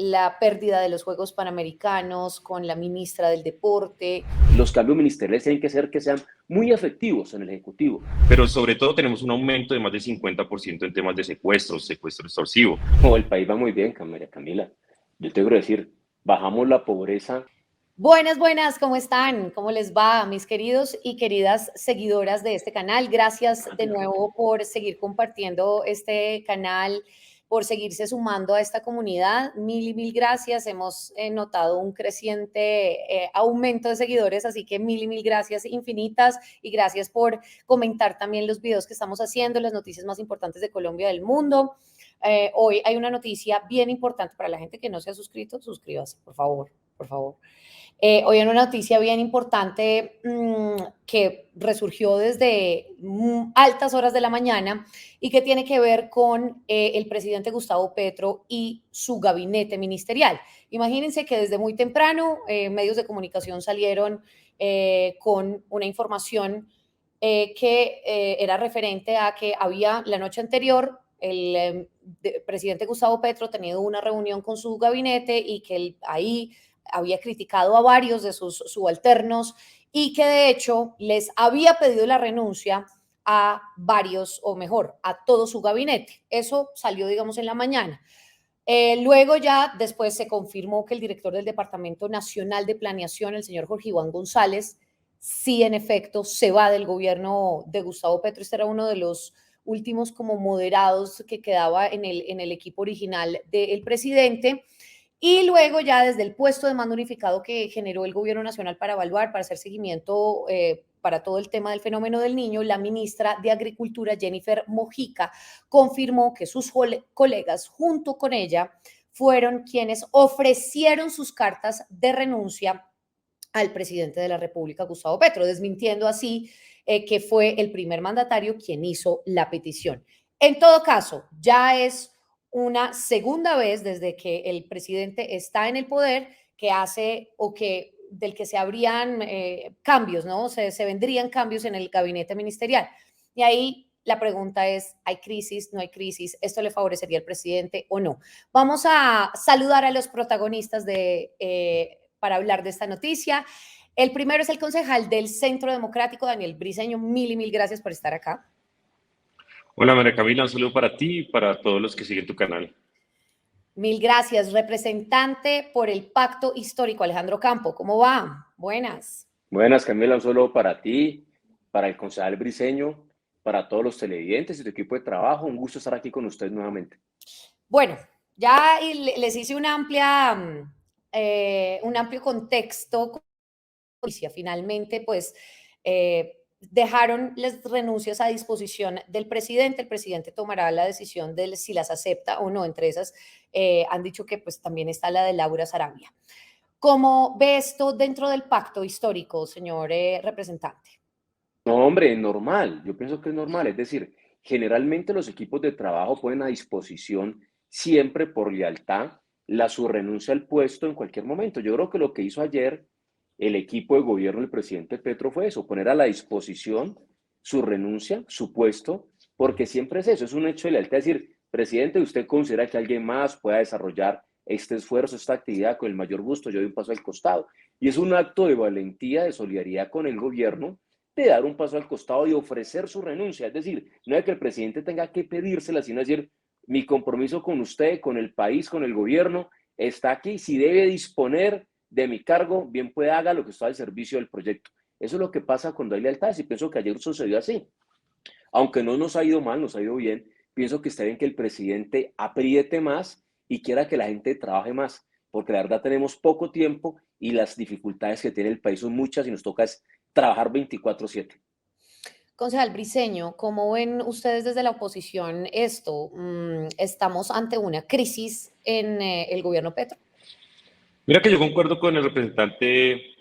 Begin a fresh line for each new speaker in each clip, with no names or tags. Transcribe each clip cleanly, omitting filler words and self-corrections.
la pérdida de los Juegos Panamericanos, con la ministra del Deporte.
Los cambios ministeriales tienen que ser que sean muy efectivos en el Ejecutivo.
Pero sobre todo tenemos un aumento de más del 50% en temas de secuestros, secuestro extorsivo.
Oh, el país va muy bien, María Camila. Yo te quiero decir, bajamos la pobreza.
Buenas, buenas, ¿cómo están? ¿Cómo les va, mis queridos y queridas seguidoras de este canal? Gracias de nuevo por seguir compartiendo este canal, por seguirse sumando a esta comunidad. Mil y mil gracias. Hemos notado un creciente aumento de seguidores, así que mil y mil gracias infinitas y gracias por comentar también los videos que estamos haciendo, las noticias más importantes de Colombia y del mundo. Hoy hay una noticia bien importante para la gente que no se ha suscrito. Suscríbase, por favor, por favor. Hoy en una noticia bien importante que resurgió desde altas horas de la mañana y que tiene que ver con el presidente Gustavo Petro y su gabinete ministerial. Imagínense que desde muy temprano medios de comunicación salieron con una información que era referente a que había la noche anterior el presidente Gustavo Petro tenido una reunión con su gabinete y que ahí había criticado a varios de sus subalternos y que de hecho les había pedido la renuncia a varios, o mejor, a todo su gabinete. Eso salió, digamos, en la mañana. Luego ya después se confirmó que el director del Departamento Nacional de Planeación, el señor Jorge Iván González, sí en efecto se va del gobierno de Gustavo Petro. Este era uno de los últimos como moderados que quedaba en el equipo original del presidente. Y luego ya desde el puesto de mando unificado que generó el gobierno nacional para evaluar, para hacer seguimiento para todo el tema del fenómeno del niño, la ministra de Agricultura, Jennifer Mojica, confirmó que sus colegas junto con ella fueron quienes ofrecieron sus cartas de renuncia al presidente de la República, Gustavo Petro, desmintiendo así que fue el primer mandatario quien hizo la petición. En todo caso, ya es una segunda vez desde que el presidente está en el poder que hace o que del que se habrían cambios, ¿no? Se vendrían cambios en el gabinete ministerial. Y ahí la pregunta es, ¿hay crisis? ¿No hay crisis? ¿Esto le favorecería al presidente o no? Vamos a saludar a los protagonistas para hablar de esta noticia. El primero es el concejal del Centro Democrático, Daniel Briceño. Mil y mil gracias por estar acá.
Hola María Camila, un saludo para ti y para todos los que siguen tu canal.
Mil gracias. Representante por el Pacto Histórico, Alejandro Campo. ¿Cómo va? Buenas.
Buenas, Camila, un saludo para ti, para el concejal Briceño, para todos los televidentes y tu equipo de trabajo. Un gusto estar aquí con ustedes nuevamente.
Bueno, ya les hice un amplio contexto. Finalmente, pues, dejaron las renuncias a disposición del presidente. El presidente tomará la decisión de si las acepta o no. Entre esas han dicho que pues también está la de Laura Sarabia. ¿Cómo ve esto dentro del pacto histórico, señor representante?
No, hombre, normal. Yo pienso que es normal. Es decir, generalmente los equipos de trabajo ponen a disposición siempre por lealtad su renuncia al puesto en cualquier momento. Yo creo que lo que hizo ayer el equipo de gobierno del presidente Petro fue eso, poner a la disposición su renuncia, su puesto, porque siempre es eso, es un hecho de lealtad. Es decir, presidente, usted considera que alguien más pueda desarrollar este esfuerzo, esta actividad con el mayor gusto, yo doy un paso al costado. Y es un acto de valentía, de solidaridad con el gobierno, de dar un paso al costado y ofrecer su renuncia. Es decir, no es que el presidente tenga que pedírsela, sino decir, mi compromiso con usted, con el país, con el gobierno, está aquí. Si debe disponer de mi cargo, bien pueda haga lo que está al servicio del proyecto. Eso es lo que pasa cuando hay lealtad y pienso que ayer sucedió así. Aunque no nos ha ido mal, nos ha ido bien, pienso que está bien que el presidente apriete más y quiera que la gente trabaje más, porque la verdad tenemos poco tiempo y las dificultades que tiene el país son muchas y nos toca es trabajar 24/7.
Concejal Briceño, ¿cómo ven ustedes desde la oposición esto? ¿Estamos ante una crisis en el gobierno Petro?
Mira que yo concuerdo con el representante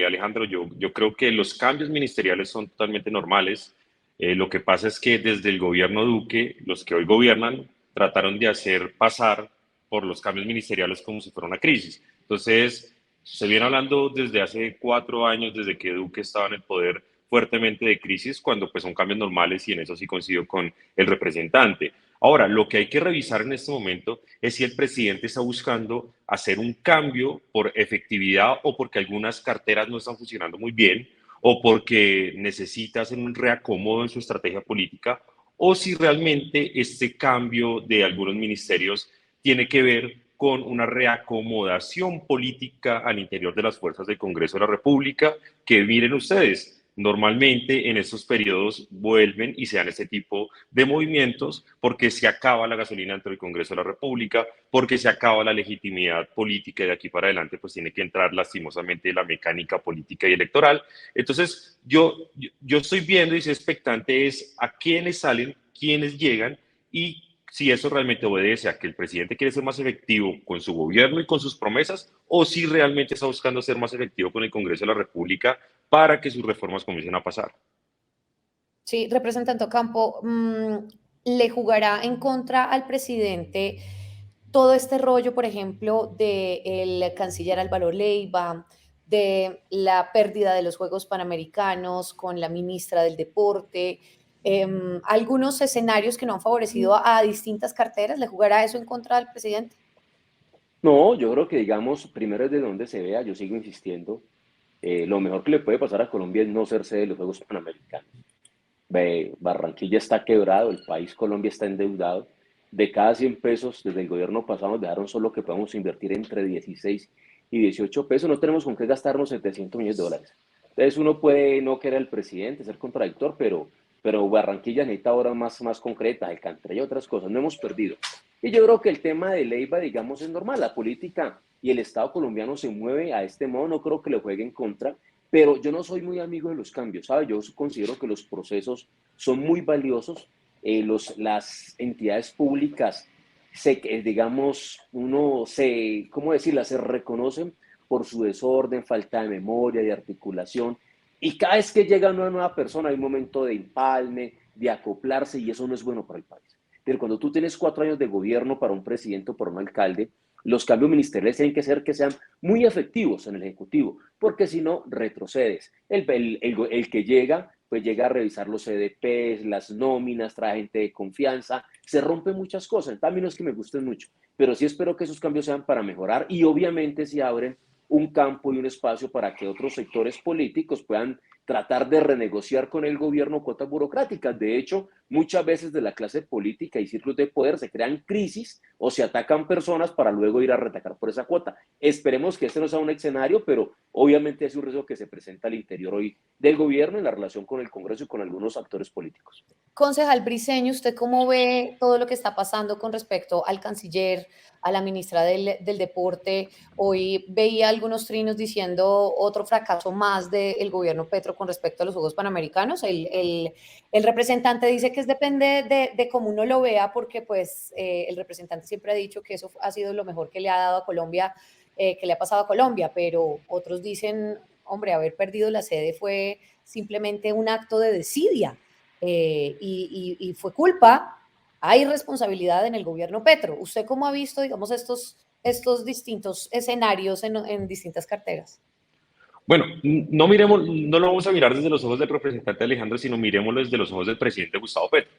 Alejandro, yo creo que los cambios ministeriales son totalmente normales. Lo que pasa es que desde el gobierno Duque, los que hoy gobiernan, trataron de hacer pasar por los cambios ministeriales como si fuera una crisis. Entonces, se viene hablando desde hace 4 años, desde que Duque estaba en el poder, fuertemente de crisis, cuando pues son cambios normales y en eso sí coincido con el representante. Ahora, lo que hay que revisar en este momento es si el presidente está buscando hacer un cambio por efectividad o porque algunas carteras no están funcionando muy bien o porque necesita hacer un reacomodo en su estrategia política o si realmente este cambio de algunos ministerios tiene que ver con una reacomodación política al interior de las fuerzas del Congreso de la República, que miren ustedes, normalmente en estos periodos vuelven y se dan este tipo de movimientos porque se acaba la gasolina dentro del Congreso de la República, porque se acaba la legitimidad política y de aquí para adelante pues tiene que entrar lastimosamente la mecánica política y electoral. Entonces yo estoy viendo y soy expectante es a quiénes salen, quiénes llegan y si eso realmente obedece a que el presidente quiere ser más efectivo con su gobierno y con sus promesas, o si realmente está buscando ser más efectivo con el Congreso de la República para que sus reformas comiencen a pasar.
Sí, representante Ocampo, ¿le jugará en contra al presidente todo este rollo, por ejemplo, del canciller Álvaro Leiva, de la pérdida de los Juegos Panamericanos con la ministra del Deporte, algunos escenarios que no han favorecido a distintas carteras? ¿Le jugará eso en contra al presidente?
No, yo creo que, digamos, primero es de donde se vea, yo sigo insistiendo, lo mejor que le puede pasar a Colombia es no ser sede de los Juegos Panamericanos. Barranquilla está quebrado, el país Colombia está endeudado. De cada 100 pesos, desde el gobierno pasado nos dejaron solo que podamos invertir entre 16 y 18 pesos. No tenemos con qué gastarnos 700 millones de dólares. Entonces uno puede no querer al presidente, ser contradictor, pero Barranquilla necesita ahora más concretas, Alcántara y otras cosas. No hemos perdido. Y yo creo que el tema de Leiva, digamos, es normal. La política y el Estado colombiano se mueve a este modo. No creo que le juegue en contra. Pero yo no soy muy amigo de los cambios, ¿sabes? Yo considero que los procesos son muy valiosos. Las entidades públicas, digamos, ¿cómo decirlo? Se reconocen por su desorden, falta de memoria, de articulación. Y cada vez que llega una nueva persona hay un momento de empalme, de acoplarse, y eso no es bueno para el país. Pero cuando tú tienes 4 años de gobierno para un presidente o para un alcalde, los cambios ministeriales tienen que ser que sean muy efectivos en el Ejecutivo, porque si no, retrocedes. El que llega, pues llega a revisar los CDPs, las nóminas, trae gente de confianza, se rompen muchas cosas. También no es que me gusten mucho, pero sí espero que esos cambios sean para mejorar y obviamente si abren un campo y un espacio para que otros sectores políticos puedan tratar de renegociar con el gobierno cuotas burocráticas. De hecho, muchas veces de la clase política y círculos de poder se crean crisis o se atacan personas para luego ir a retacar por esa cuota. Esperemos que este no sea un escenario, pero obviamente es un riesgo que se presenta al interior hoy del gobierno en la relación con el Congreso y con algunos actores políticos.
Concejal Briceño, ¿usted cómo ve todo lo que está pasando con respecto al canciller, a la ministra del Deporte? Hoy veía algunos trinos diciendo otro fracaso más del gobierno Petro con respecto a los Juegos Panamericanos. El representante dice que depende de cómo uno lo vea, porque pues el representante siempre ha dicho que eso ha sido lo mejor que le ha dado a Colombia, que le ha pasado a Colombia, pero otros dicen, hombre, haber perdido la sede fue simplemente un acto de desidia. Y fue culpa, hay responsabilidad en el gobierno Petro. ¿Usted cómo ha visto, digamos, estos distintos escenarios en distintas carteras?
Bueno, no lo vamos a mirar desde los ojos del representante Alejandro, sino miremoslo desde los ojos del presidente Gustavo Petro.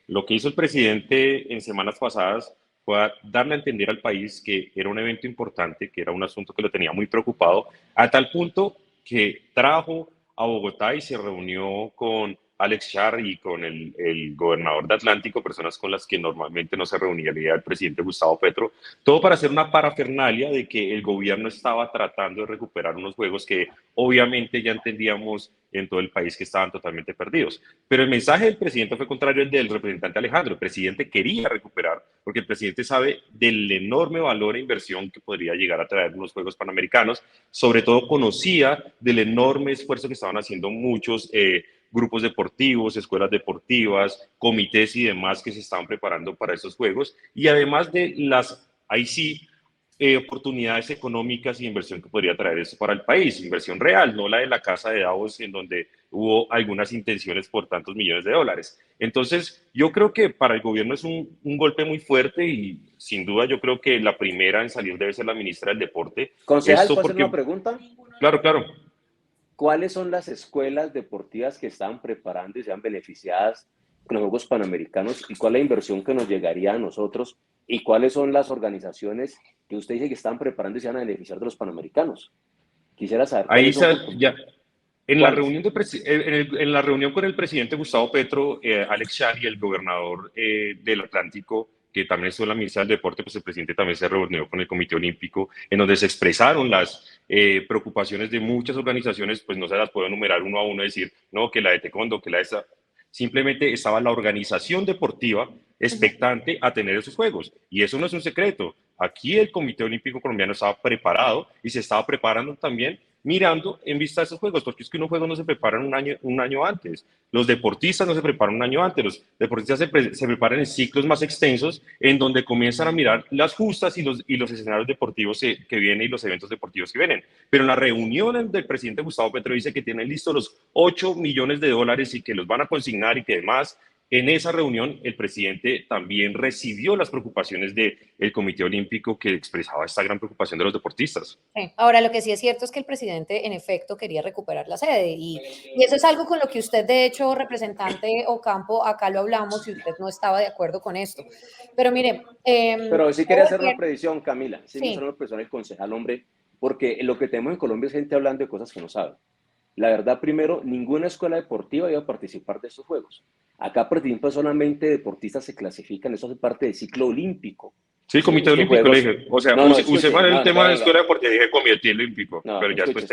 Lo que hizo el presidente en semanas pasadas fue darle a entender al país que era un evento importante, que era un asunto que lo tenía muy preocupado, a tal punto que trajo a Bogotá y se reunió con Alex Char y con el gobernador de Atlántico, personas con las que normalmente no se reuniría el presidente Gustavo Petro, todo para hacer una parafernalia de que el gobierno estaba tratando de recuperar unos juegos que obviamente ya entendíamos en todo el país que estaban totalmente perdidos. Pero el mensaje del presidente fue contrario al del representante Alejandro. El presidente quería recuperar, porque el presidente sabe del enorme valor e inversión que podría llegar a traer unos Juegos Panamericanos. Sobre todo conocía del enorme esfuerzo que estaban haciendo muchos grupos deportivos, escuelas deportivas, comités y demás que se estaban preparando para esos Juegos. Y además de las, ahí sí, oportunidades económicas y inversión que podría traer eso para el país, inversión real, no la de la casa de Davos en donde hubo algunas intenciones por tantos millones de dólares. Entonces, yo creo que para el gobierno es un golpe muy fuerte y sin duda yo creo que la primera en salir debe ser la ministra del Deporte.
Concejal,
Esto
¿puedo hacer una
porque,
pregunta?
claro, claro.
¿Cuáles son las escuelas deportivas que están preparando y sean beneficiadas con los Juegos Panamericanos y cuál es la inversión que nos llegaría a nosotros y cuáles son las organizaciones que usted dice que están preparando y se van a beneficiar de los Panamericanos. Quisiera saber
Ahí
cuáles son,
ya, en la
cuáles.
reunión, en la reunión con el presidente Gustavo Petro, Alex Shari, el gobernador del Atlántico, que también estuvo en la ministra del Deporte, pues el presidente también se reunió con el Comité Olímpico, en donde se expresaron las preocupaciones de muchas organizaciones, pues no se las puedo enumerar uno a uno, decir, no, que la de taekwondo, que la de esa. Simplemente estaba la organización deportiva expectante a tener esos juegos. Y eso no es un secreto. Aquí el Comité Olímpico Colombiano estaba preparado y se estaba preparando también mirando en vista de esos juegos, porque es que unos juegos no se preparan un año antes. Los deportistas no se preparan un año antes, los deportistas se preparan en ciclos más extensos, en donde comienzan a mirar las justas y los escenarios deportivos que vienen y los eventos deportivos que vienen. Pero en la reunión del presidente Gustavo Petro dice que tienen listos los 8 millones de dólares y que los van a consignar y que además en esa reunión, el presidente también recibió las preocupaciones del Comité Olímpico que expresaba esta gran preocupación de los deportistas.
Sí. Ahora, lo que sí es cierto es que el presidente, en efecto, quería recuperar la sede y eso es algo con lo que usted, de hecho, representante Ocampo, acá lo hablamos y usted no estaba de acuerdo con esto. Pero mire...
Pero sí quería hacer una predicción, Camila. Sí, me
sí.
una predicción el concejal, hombre, porque lo que tenemos en Colombia es gente hablando de cosas que no sabe. La verdad, primero, ninguna escuela deportiva iba a participar de estos juegos. Acá participan solamente deportistas se clasifican, eso hace parte del ciclo olímpico.
Sí, Comité Olímpico, le dije. O sea, usé mal el tema de escuela deportiva, dije Comité Olímpico, pero ya después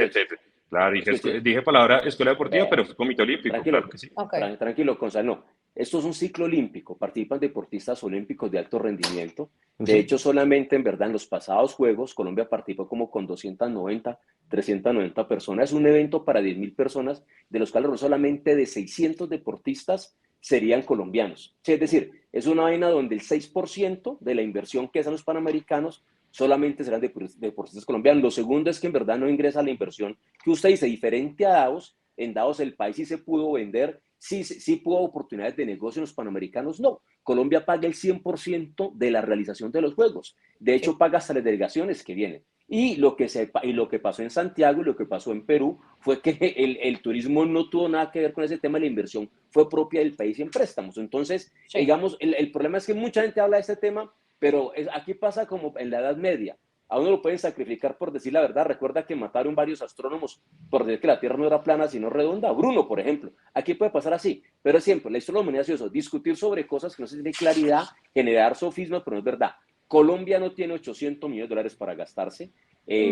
claro, dije palabra escuela deportiva, pero fue Comité Olímpico,
tranquilo,
claro que sí.
Okay. Tranquilo, Gonzalo, no. Esto es un ciclo olímpico, participan deportistas olímpicos de alto rendimiento. De hecho, solamente en verdad en los pasados Juegos, Colombia participó como con 290, 390 personas. Es un evento para 10.000 personas, de los cuales solamente de 600 deportistas serían colombianos. Es decir, es una vaina donde el 6% de la inversión que hacen los panamericanos solamente serán deportistas colombianos. Lo segundo es que en verdad no ingresa la inversión que usted dice, diferente a Davos. En Davos el país sí se pudo vender, sí pudo oportunidades de negocio en los panamericanos, no. Colombia paga el 100% de la realización de los juegos. De hecho, paga hasta las delegaciones que vienen. Y lo que pasó en Santiago y lo que pasó en Perú fue que el turismo no tuvo nada que ver con ese tema, la inversión fue propia del país en préstamos. Entonces, digamos, el problema es que mucha gente habla de este tema, pero aquí pasa como en la Edad Media. A uno lo pueden sacrificar por decir la verdad. Recuerda que mataron varios astrónomos por decir que la Tierra no era plana, sino redonda. Bruno, por ejemplo. Aquí puede pasar así. Pero siempre, la historia de la humanidad es eso. Discutir sobre cosas que no se tiene claridad, generar sofismas, pero no es verdad. Colombia no tiene 800 millones de dólares para gastarse.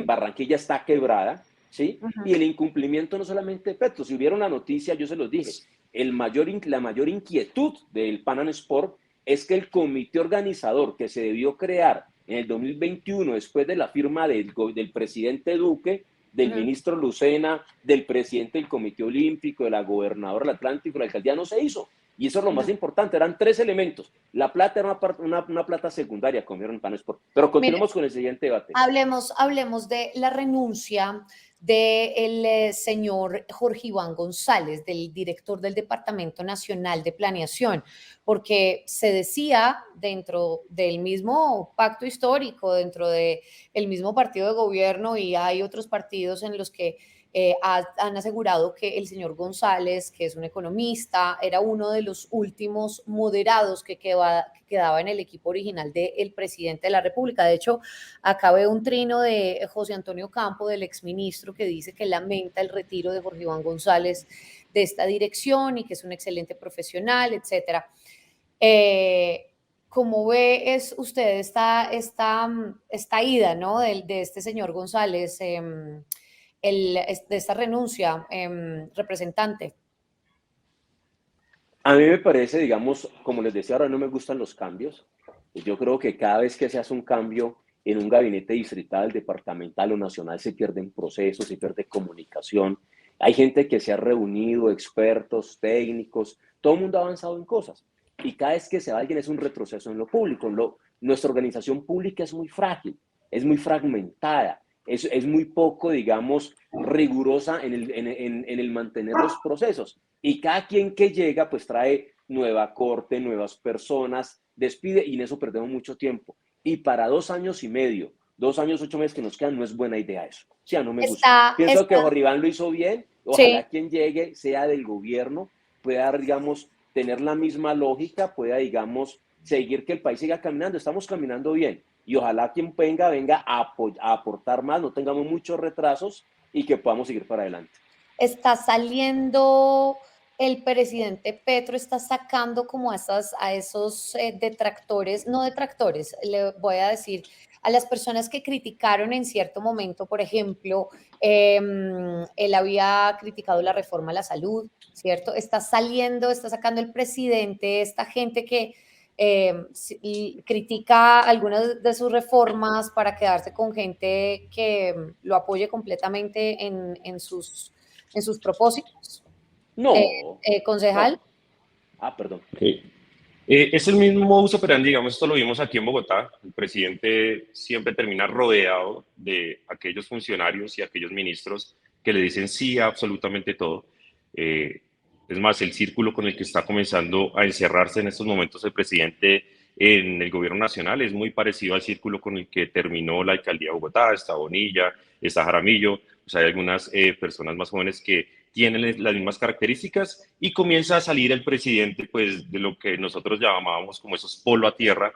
Barranquilla está quebrada, ¿sí? Y el incumplimiento no solamente de Petro. Si hubiera una noticia, yo se los dije, la mayor inquietud del Pan Am Sport es que el comité organizador que se debió crear en el 2021, después de la firma del presidente Duque, del ministro Lucena, del presidente del Comité Olímpico, de la gobernadora del Atlántico, la alcaldía, no se hizo. Y eso es lo más importante, eran 3 elementos. La plata era una plata secundaria, como vieron en Pan Sport. Pero continuemos con el siguiente debate.
Hablemos de la renuncia del señor Jorge Iván González, del director del Departamento Nacional de Planeación, porque se decía dentro del mismo pacto histórico, dentro del mismo partido de gobierno, y hay otros partidos en los que han asegurado que el señor González, que es un economista, era uno de los últimos moderados que quedaba en el equipo original del presidente de la República. De hecho, acá veo un trino de José Antonio Campo, del exministro, que dice que lamenta el retiro de Jorge Iván González de esta dirección y que es un excelente profesional, etcétera. ¿Cómo ve usted esta ida, ¿no? de este señor González, de esta renuncia, representante?
A mí me parece, digamos, como les decía, ahora no me gustan los cambios. Yo creo que cada vez que se hace un cambio en un gabinete distrital, departamental o nacional, se pierden procesos, se pierde comunicación. Hay gente que se ha reunido, expertos, técnicos, todo el mundo ha avanzado en cosas. Y cada vez que se va alguien es un retroceso en lo público. Nuestra organización pública es muy frágil, es muy fragmentada, es muy poco, digamos, rigurosa en el mantener los procesos. Y cada quien que llega, pues trae nueva corte, nuevas personas, despide y en eso perdemos mucho tiempo. Y para 2 años y medio, 2 años, 8 meses que nos quedan, no es buena idea eso. O sea, no me gusta. Pienso que Jorge Iván lo hizo bien. Ojalá quien llegue sea del gobierno, pueda dar, digamos, tener la misma lógica, pueda, digamos, seguir que el país siga caminando. Estamos caminando bien y ojalá quien venga a aportar más, no tengamos muchos retrasos y que podamos seguir para adelante.
Está saliendo el presidente Petro, está sacando como a esos detractores, no detractores, le voy a decir, a las personas que criticaron en cierto momento, por ejemplo, él había criticado la reforma a la salud, ¿cierto? Está sacando el presidente, esta gente que critica algunas de sus reformas para quedarse con gente que lo apoye completamente en sus propósitos.
No,
Concejal.
no. Ah, perdón.
Sí. Es el mismo uso operandi, digamos, esto lo vimos aquí en Bogotá. El presidente siempre termina rodeado de aquellos funcionarios y aquellos ministros que le dicen sí a absolutamente todo. Es más, el círculo con el que está comenzando a encerrarse en estos momentos el presidente en el gobierno nacional es muy parecido al círculo con el que terminó la alcaldía de Bogotá. Está Bonilla, está Jaramillo, o sea, hay algunas personas más jóvenes que tienen las mismas características y comienza a salir el presidente pues de lo que nosotros llamábamos como esos polo a tierra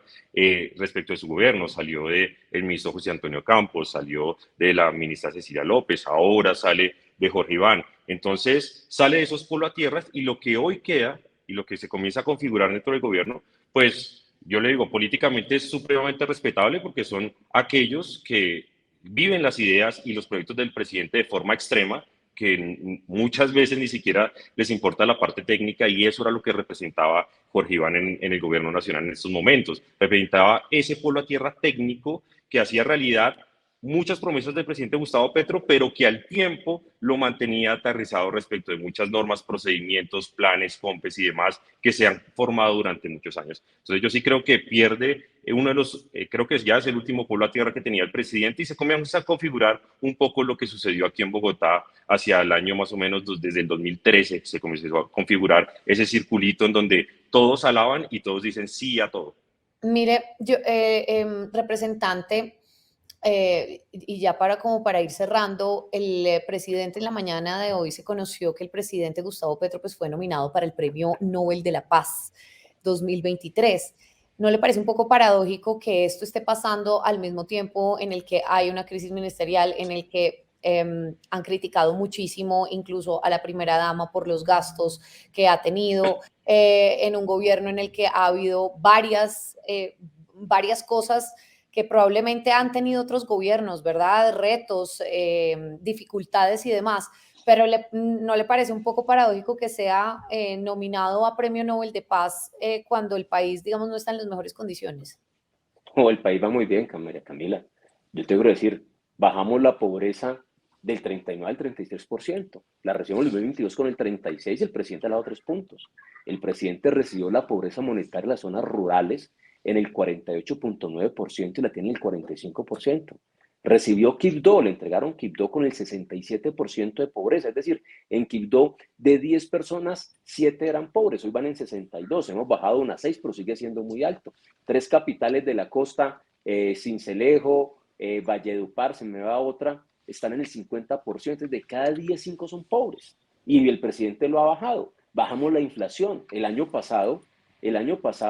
respecto de su gobierno. Salió de el ministro José Antonio Campos, salió de la ministra Cecilia López, ahora sale de Jorge Iván. Entonces sale de esos polo a tierras y lo que hoy queda y lo que se comienza a configurar dentro del gobierno, pues yo le digo, políticamente es supremamente respetable porque son aquellos que viven las ideas y los proyectos del presidente de forma extrema, que muchas veces ni siquiera les importa la parte técnica y eso era lo que representaba Jorge Iván en el gobierno nacional en estos momentos. Representaba ese polo a tierra técnico que hacía realidad muchas promesas del presidente Gustavo Petro, pero que al tiempo lo mantenía aterrizado respecto de muchas normas, procedimientos, planes, COMPES y demás que se han formado durante muchos años. Entonces yo sí creo que pierde uno de los, creo que ya es el último pueblo a tierra que tenía el presidente y se comienza a configurar un poco lo que sucedió aquí en Bogotá hacia el año más o menos desde el 2013, se comenzó a configurar ese circulito en donde todos alaban y todos dicen sí a todo.
Mire, yo, representante, y ya para ir cerrando, el presidente en la mañana de hoy se conoció que el presidente Gustavo Petro pues, fue nominado para el Premio Nobel de la Paz 2023. ¿No le parece un poco paradójico que esto esté pasando al mismo tiempo en el que hay una crisis ministerial, en el que han criticado muchísimo incluso a la primera dama por los gastos que ha tenido, en un gobierno en el que ha habido varias cosas que probablemente han tenido otros gobiernos, ¿verdad? Retos, dificultades y demás, pero ¿no le parece un poco paradójico que sea nominado a Premio Nobel de Paz cuando el país, digamos, no está en las mejores condiciones?
Oh, el país va muy bien, Camila. Yo te quiero decir, bajamos la pobreza del 39 al 33%. La recibimos en el 2022 con el 36% y el presidente ha dado 3 puntos. El presidente recibió la pobreza monetaria en las zonas rurales en el 48.9% y la tiene en el 45%. Recibió Quibdó, le entregaron Quibdó con el 67% de pobreza, es decir, en Quibdó de 10 personas, 7 eran pobres, hoy van en 62, hemos bajado unas 6, pero sigue siendo muy alto. 3 capitales de la costa, Sincelejo, Valledupar, se me va otra, están en el 50%, de cada 10, 5 son pobres. Y el presidente lo ha bajado. Bajamos la inflación. El año pasado,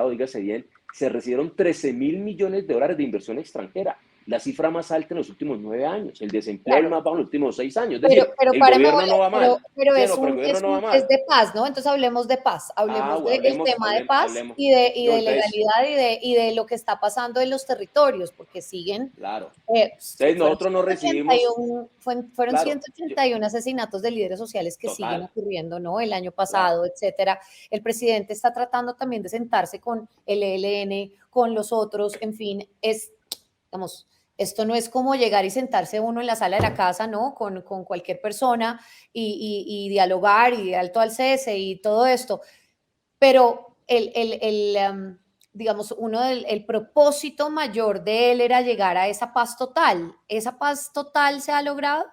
dígase bien, se recibieron 13.000 millones de dólares de inversión extranjera, la cifra más alta en los últimos 9 años, el desempleo
Claro.
el más bajo en los últimos 6 años. Es decir,
Pero
el
párame
gobierno
bola,
no va mal.
pero
Sí,
es,
no, pero el
un,
gobierno
es,
no va
un, es
mal.
de paz, ¿no? Entonces hablemos de paz, hablemos del tema de paz
Hablemos.
y
No,
de
entonces,
legalidad y de lo que está pasando en los territorios, porque siguen,
claro. Entonces
fueron
nosotros no recibimos,
181 asesinatos de líderes sociales que siguen
total,
ocurriendo, ¿no? El año
claro.
pasado, etcétera. El presidente está tratando también de sentarse con el ELN, con los otros, en fin, digamos, esto no es como llegar y sentarse uno en la sala de la casa, ¿no? Con cualquier persona y dialogar y de alto al cese y todo esto. Pero digamos, el propósito mayor de él era llegar a esa paz total. ¿Esa paz total se ha logrado?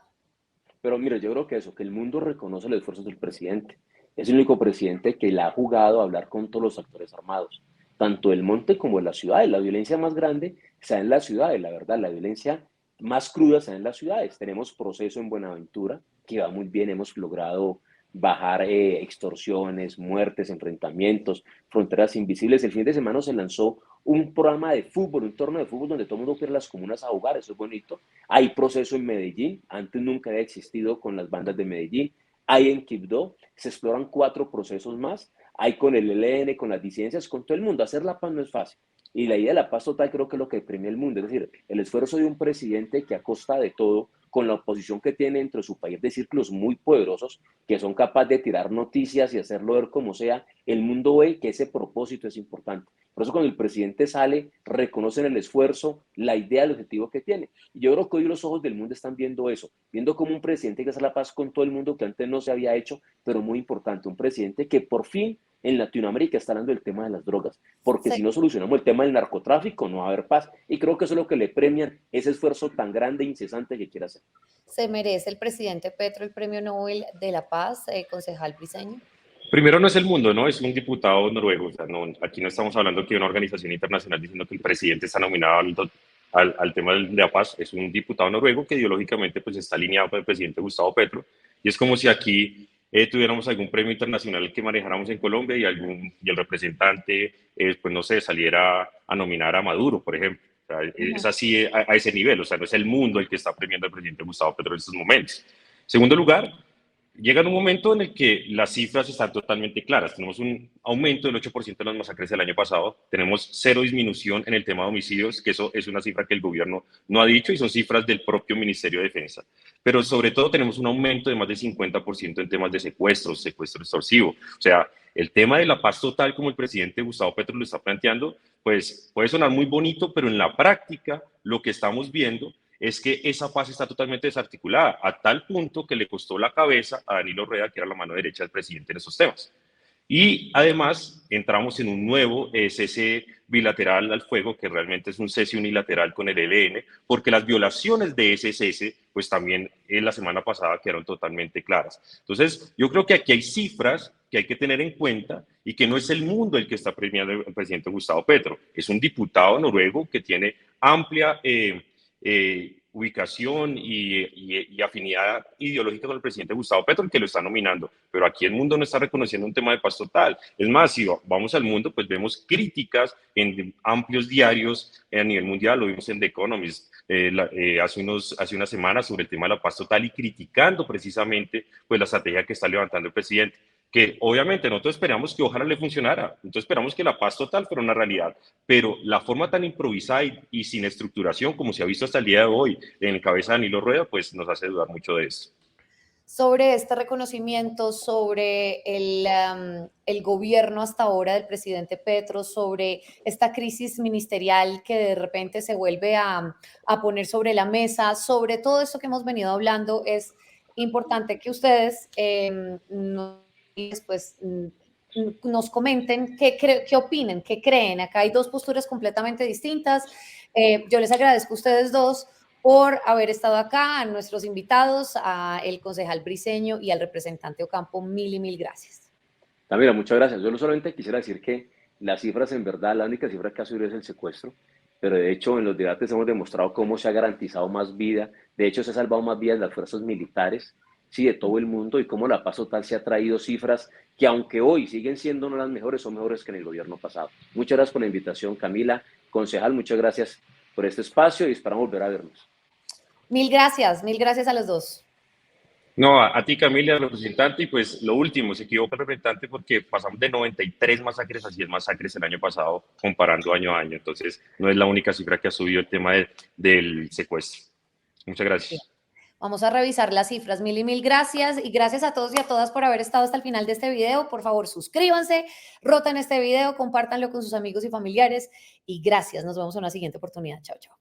Pero mire, yo creo que eso, que el mundo reconoce los esfuerzos del presidente. Es el único presidente que le ha jugado a hablar con todos los actores armados, tanto del monte como de las ciudades. La violencia más grande está en las ciudades, la verdad, la violencia más cruda está en las ciudades. Tenemos proceso en Buenaventura, que va muy bien, hemos logrado bajar extorsiones, muertes, enfrentamientos, fronteras invisibles. El fin de semana se lanzó un programa de fútbol, un torneo de fútbol donde todo el mundo quiere las comunas a jugar, eso es bonito. Hay proceso en Medellín, antes nunca había existido con las bandas de Medellín. Hay en Quibdó, se exploran 4 procesos más, hay con el ELN, con las disidencias, con todo el mundo. Hacer la paz no es fácil. Y la idea de la paz total creo que es lo que premia el mundo, es decir, el esfuerzo de un presidente que a costa de todo, con la oposición que tiene dentro de su país de círculos muy poderosos, que son capaces de tirar noticias y hacerlo ver como sea, el mundo ve que ese propósito es importante. Por eso cuando el presidente sale, reconocen el esfuerzo, la idea, el objetivo que tiene. Y yo creo que hoy los ojos del mundo están viendo eso, viendo como un presidente que hace la paz con todo el mundo que antes no se había hecho, pero muy importante, un presidente que por fin en Latinoamérica está hablando del tema de las drogas, porque
Sí.
si no solucionamos el tema del narcotráfico no va a haber paz. Y creo que eso es lo que le premian, ese esfuerzo tan grande e incesante que quiere hacer.
¿Se merece el presidente Petro el Premio Nobel de la Paz, concejal Briceño?
Primero, no es el mundo, ¿no? Es un diputado noruego. O sea, no, aquí no estamos hablando que una organización internacional diciendo que el presidente está nominado al tema de la paz. Es un diputado noruego que ideológicamente pues, está alineado con el presidente Gustavo Petro. Y es como si aquí tuviéramos algún premio internacional que manejáramos en Colombia y el representante, pues no sé, saliera a nominar a Maduro, por ejemplo. O sea, es así a ese nivel. O sea, no es el mundo el que está premiando al presidente Gustavo Petro en estos momentos. Segundo lugar, llega un momento en el que las cifras están totalmente claras. Tenemos un aumento del 8% de las masacres del año pasado, tenemos 0 disminución en el tema de homicidios, que eso es una cifra que el gobierno no ha dicho y son cifras del propio Ministerio de Defensa. Pero sobre todo tenemos un aumento de más del 50% en temas de secuestros, secuestro extorsivo. O sea, el tema de la paz total, como el presidente Gustavo Petro lo está planteando, pues puede sonar muy bonito, pero en la práctica lo que estamos viendo es que esa paz está totalmente desarticulada, a tal punto que le costó la cabeza a Danilo Rueda, que era la mano derecha del presidente en esos temas. Y además entramos en un nuevo cese bilateral al fuego, que realmente es un cese unilateral con el ELN, porque las violaciones de ese cese, pues también en la semana pasada quedaron totalmente claras. Entonces, yo creo que aquí hay cifras que hay que tener en cuenta y que no es el mundo el que está premiando al presidente Gustavo Petro, es un diputado noruego que tiene amplia ubicación y afinidad ideológica con el presidente Gustavo Petro, que lo está nominando. Pero aquí el mundo no está reconociendo un tema de paz total. Es más, si vamos al mundo, pues vemos críticas en amplios diarios a nivel mundial. Lo vimos en The Economist hace unas semanas sobre el tema de la paz total y criticando precisamente pues, la estrategia que está levantando el presidente, que obviamente nosotros esperamos que ojalá le funcionara, nosotros esperamos que la paz total fuera una realidad, pero la forma tan improvisada y sin estructuración como se ha visto hasta el día de hoy en cabeza de Danilo Rueda, pues nos hace dudar mucho de esto.
Sobre este reconocimiento, sobre el gobierno hasta ahora del presidente Petro, sobre esta crisis ministerial que de repente se vuelve a poner sobre la mesa, sobre todo esto que hemos venido hablando, es importante que ustedes pues, nos comenten qué opinan, qué creen. Acá hay 2 posturas completamente distintas. Yo les agradezco a ustedes 2 por haber estado acá, a nuestros invitados, al concejal Briceño y al representante Ocampo. Mil y mil gracias.
También, muchas gracias. Yo solamente quisiera decir que las cifras, en verdad, la única cifra que ha subido es el secuestro, pero de hecho en los debates hemos demostrado cómo se ha garantizado más vida, de hecho se ha salvado más vidas de las fuerzas militares, sí, de todo el mundo, y cómo la paz total se ha traído cifras que aunque hoy siguen siendo no las mejores, son mejores que en el gobierno pasado. Muchas gracias por la invitación, Camila. Concejal, muchas gracias por este espacio y esperamos volver a vernos.
Mil gracias a los 2.
No, a ti, Camila, representante, y pues lo último, se equivoca el representante porque pasamos de 93 masacres a 100 masacres el año pasado, comparando año a año. Entonces, no es la única cifra que ha subido el tema del secuestro. Muchas gracias.
Vamos a revisar las cifras. Mil y mil gracias. Y gracias a todos y a todas por haber estado hasta el final de este video. Por favor, suscríbanse, roten este video, compártanlo con sus amigos y familiares. Y gracias. Nos vemos en una siguiente oportunidad. Chao, chao.